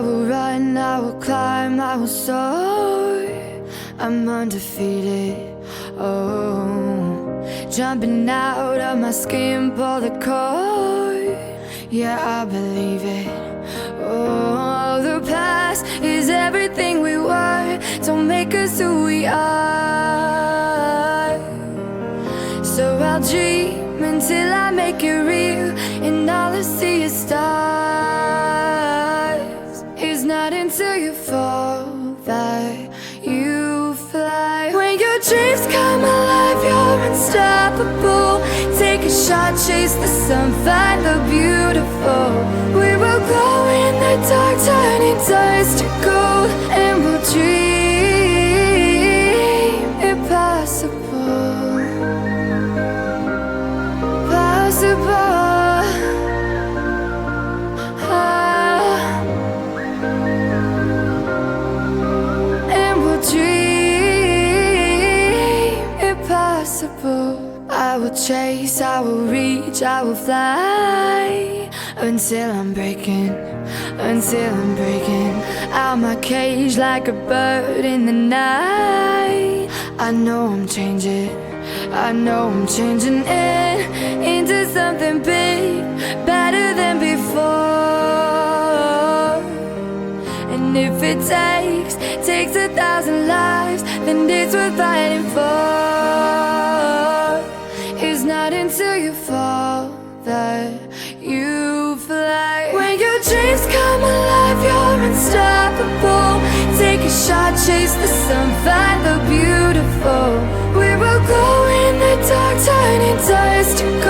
I will run, I will climb, I will soar. I'm undefeated, oh. Jumping out of my skin, pull the cord. Yeah, I believe it. Oh, the past is everything we were. Don't make us who we are. So I'll dream until I make it real, and all I see is stars. It's not until you fall that you fly. When your dreams come alive, you're unstoppable. Take a shot, chase the sun, find the beautiful. We will glow in the dark, turning dust to gold, and we'll dream impossible. Possible. And we'll dream impossible. I will chase, I will reach, I will fly until I'm breaking, until I'm breaking out my cage like a bird in the night. I know I'm changing, I know I'm changing it into something big, better than before. And if it takes 1,000 lives, then it's worth fighting for. It's not until you fall that you fly. When your dreams come alive, you're unstoppable. Take a shot, chase the sun, find the beautiful. We will glow in the dark, turning dust to gold.